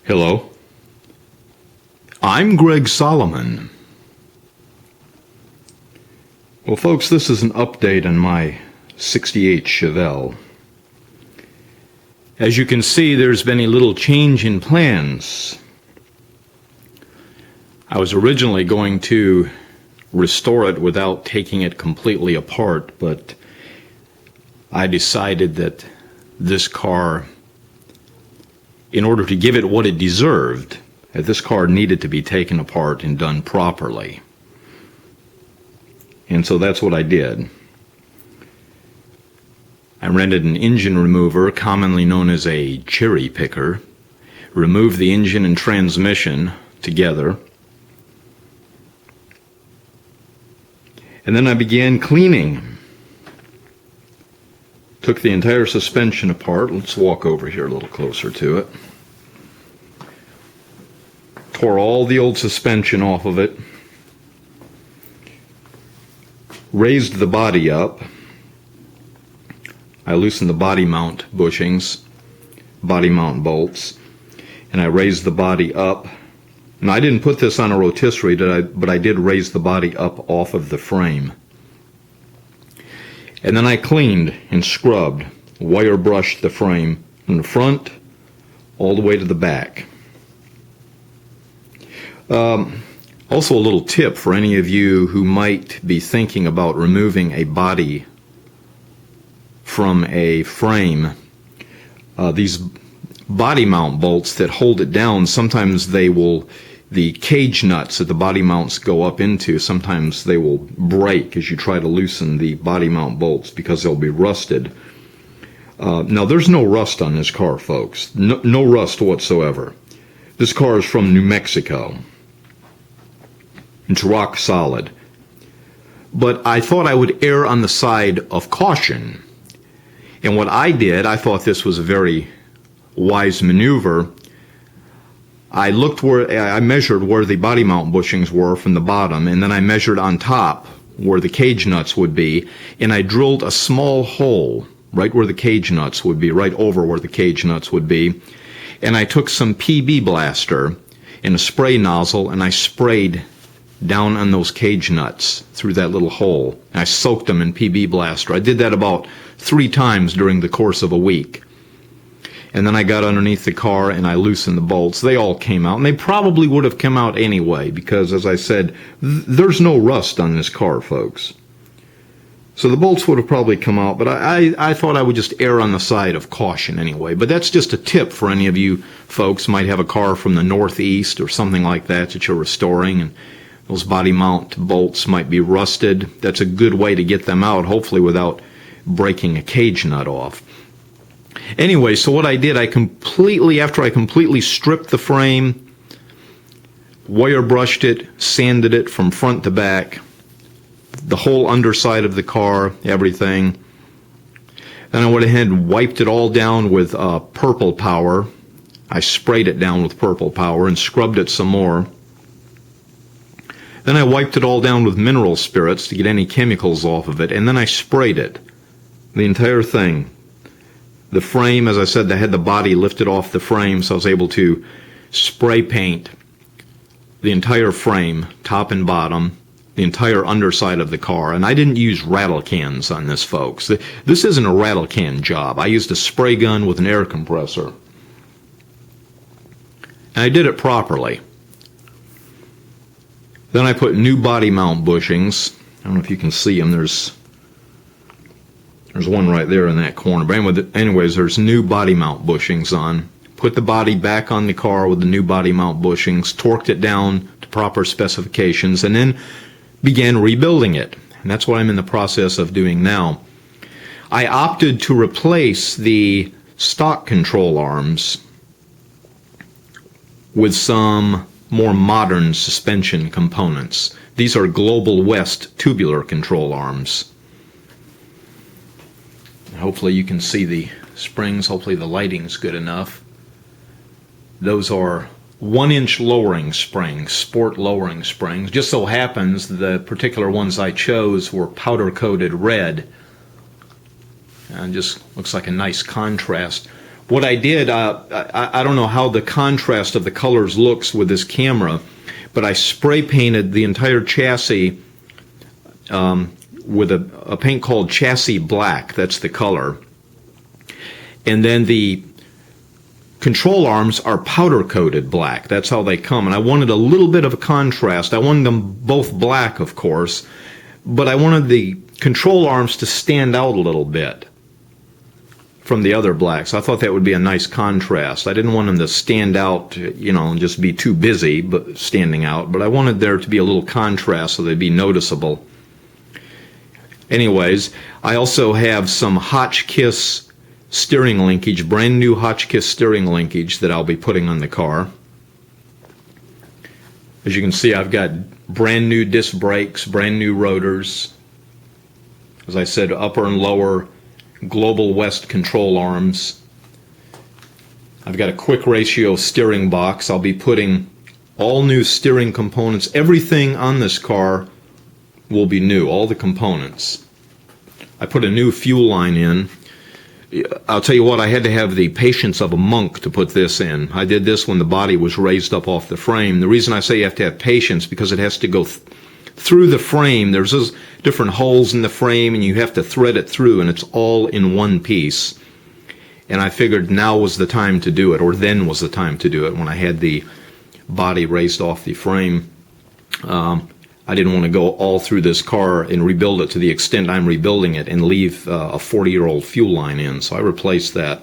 Hello, I'm Greg Solomon. Well, folks, this is an update on my 68 Chevelle. As you can see, there's been a little change in plans. I was originally going to restore it without taking it completely apart, but I decided that this car, in order to give it what it deserved, that this car needed to be taken apart and done properly. And so that's what I did. I rented an engine remover, commonly known as a cherry picker, removed the engine and transmission together, and then I began cleaning. Took the entire suspension apart. Let's walk over here a little closer to it. Tore all the old suspension off of it. Raised the body up. I loosened the body mount bushings, body mount bolts, and I raised the body up. Now, I didn't put this on a rotisserie, but I did raise the body up off of the frame. And then I cleaned and scrubbed, wire brushed the frame from the front all the way to the back. Also, a little tip for any of you who might be thinking about removing a body from a frame. These body mount bolts that hold it down, sometimes the cage nuts that the body mounts go up into, sometimes they will break as you try to loosen the body mount bolts because they'll be rusted. Now, there's no rust on this car, folks. No rust whatsoever. This car is from New Mexico. It's rock solid. But I thought I would err on the side of caution. And what I did, I thought this was a very wise maneuver. I measured where the body mount bushings were from the bottom, and then I measured on top where the cage nuts would be, and I drilled a small hole right where the cage nuts would be, right over where the cage nuts would be, and I took some PB blaster and a spray nozzle, and I sprayed down on those cage nuts through that little hole. And I soaked them in PB blaster. I did that about 3 times during the course of a week. And then I got underneath the car and I loosened the bolts. They all came out, and they probably would have come out anyway because, as I said, there's no rust on this car, folks. So the bolts would have probably come out, but I thought I would just err on the side of caution anyway. But that's just a tip for any of you folks who might have a car from the Northeast or something like that you're restoring, and those body mount bolts might be rusted. That's a good way to get them out, hopefully without breaking a cage nut off. Anyway, so what I did, after I completely stripped the frame, wire brushed it, sanded it from front to back, the whole underside of the car, everything. Then I went ahead and wiped it all down with purple power. I sprayed it down with purple power and scrubbed it some more. Then I wiped it all down with mineral spirits to get any chemicals off of it, and then I sprayed it, the entire thing. The frame, as I said, I had the body lifted off the frame, so I was able to spray paint the entire frame, top and bottom, the entire underside of the car. And I didn't use rattle cans on this, folks. This isn't a rattle can job. I used a spray gun with an air compressor. And I did it properly. Then I put new body mount bushings. I don't know if you can see them. There's one right there in that corner. But anyways, there's new body mount bushings on. Put the body back on the car with the new body mount bushings, torqued it down to proper specifications, and then began rebuilding it. And that's what I'm in the process of doing now. I opted to replace the stock control arms with some more modern suspension components. These are Global West tubular control arms. Hopefully you can see the springs. Hopefully the lighting's good enough. Those are 1-inch lowering springs, sport lowering springs. Just so happens the particular ones I chose were powder coated red. And just looks like a nice contrast what I did, I don't know how the contrast of the colors looks with this camera, but I spray painted the entire chassis with a paint called Chassis Black. That's the color. And then the control arms are powder coated black. That's how they come. And I wanted a little bit of a contrast. I wanted them both black, of course, but I wanted the control arms to stand out a little bit from the other blacks. I thought that would be a nice contrast. I didn't want them to stand out, you know, and just be too busy but standing out, but I wanted there to be a little contrast so they'd be noticeable. Anyways, I also have some Hotchkiss steering linkage, brand new Hotchkiss steering linkage that I'll be putting on the car. As you can see, I've got brand new disc brakes, brand new rotors. As I said, upper and lower Global West control arms. I've got a quick ratio steering box. I'll be putting all new steering components. Everything on this car will be new, all the components. I put a new fuel line in. I'll tell you what, I had to have the patience of a monk to put this in. I did this when the body was raised up off the frame. The reason I say you have to have patience, because it has to go through the frame. There's those different holes in the frame, and you have to thread it through, and it's all in one piece. And I figured now was the time to do it, or then was the time to do it, when I had the body raised off the frame. I didn't want to go all through this car and rebuild it to the extent I'm rebuilding it and leave a 40-year-old fuel line in, so I replaced that.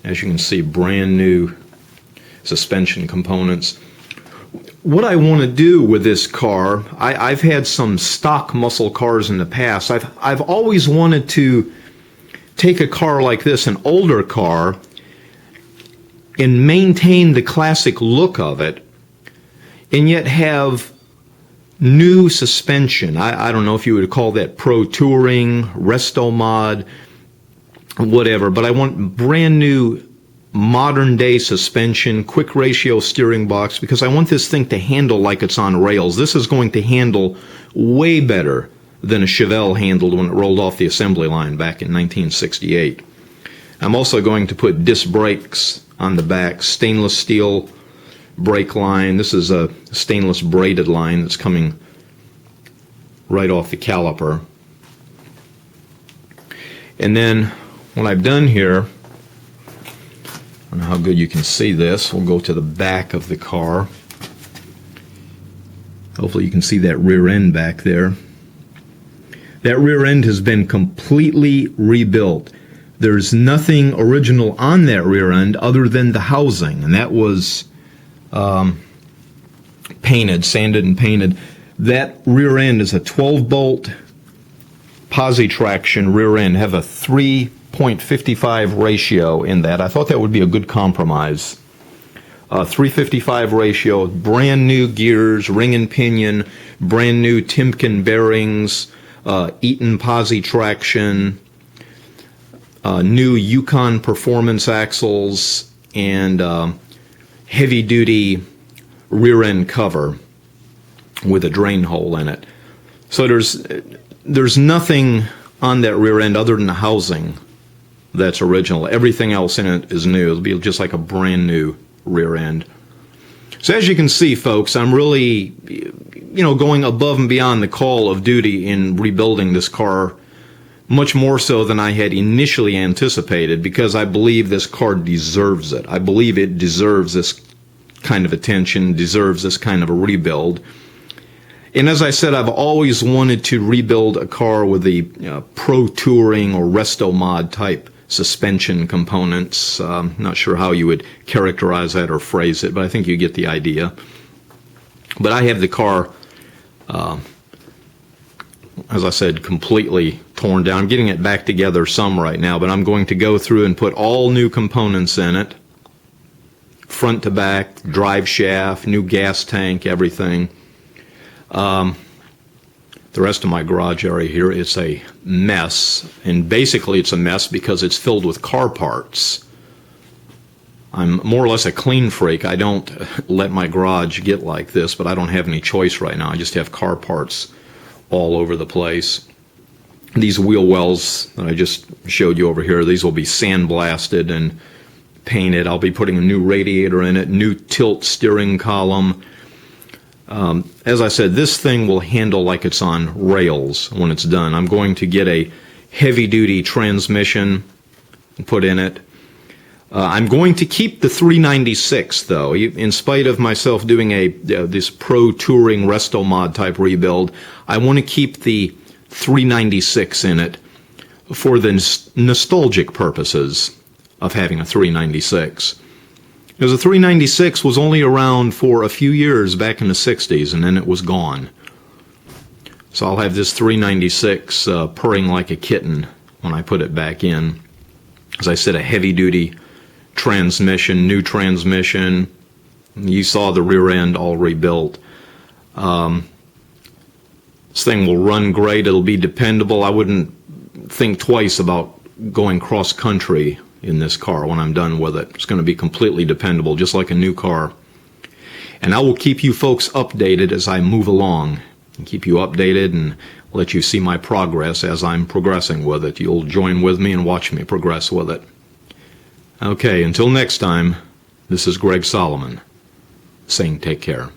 As you can see, brand new suspension components. What I want to do with this car, I've had some stock muscle cars in the past. I've always wanted to take a car like this, an older car, and maintain the classic look of it, and yet have new suspension. I don't know if you would call that Pro Touring, Resto Mod, whatever, but I want brand new modern day suspension, quick ratio steering box, because I want this thing to handle like it's on rails. This is going to handle way better than a Chevelle handled when it rolled off the assembly line back in 1968. I'm also going to put disc brakes on the back, stainless steel brake line. This is a stainless braided line that's coming right off the caliper. And then what I've done here, I don't know how good you can see this. We'll go to the back of the car. Hopefully you can see that rear end back there. That rear end has been completely rebuilt. There's nothing original on that rear end other than the housing, and that was painted, sanded and painted. That rear end is a 12-bolt posi-traction rear end. Have a 3.55 ratio in that. I thought that would be a good compromise. 355 ratio, brand new gears, ring and pinion, brand new Timken bearings, Eaton posi-traction, new Yukon performance axles, and heavy-duty rear-end cover with a drain hole in it. So there's nothing on that rear end other than the housing that's original. Everything else in it is new. It'll be just like a brand new rear end. So as you can see, folks, I'm really, going above and beyond the call of duty in rebuilding this car, much more so than I had initially anticipated, because I believe this car deserves it. I believe it deserves this kind of attention, deserves this kind of a rebuild. And as I said, I've always wanted to rebuild a car with the Pro Touring or Resto Mod type suspension components. Not sure how you would characterize that or phrase it, but I think you get the idea. But I have the car, as I said, completely torn down. I'm getting it back together some right now, but I'm going to go through and put all new components in it, front to back, drive shaft, new gas tank, everything. The rest of my garage area here is a mess, and basically it's a mess because it's filled with car parts. I'm more or less a clean freak. I don't let my garage get like this, but I don't have any choice right now. I just have car parts all over the place. These wheel wells that I just showed you over here, these will be sandblasted and painted. I'll be putting a new radiator in it, new tilt steering column. As I said, this thing will handle like it's on rails when it's done. I'm going to get a heavy-duty transmission and put in it. I'm going to keep the 396, though. In spite of myself doing this pro touring resto mod type rebuild, I want to keep the 396 in it for the nostalgic purposes of having a 396. Because the 396 was only around for a few years back in the 60s, and then it was gone. So I'll have this 396 purring like a kitten when I put it back in. As I said, a heavy-duty transmission, new transmission. You saw the rear end all rebuilt. This thing will run great. It'll be dependable. I wouldn't think twice about going cross-country in this car when I'm done with it. It's going to be completely dependable, just like a new car. And I will keep you folks updated as I move along, and keep you updated and let you see my progress as I'm progressing with it. You'll join with me and watch me progress with it. Okay, until next time, this is Greg Solomon saying take care.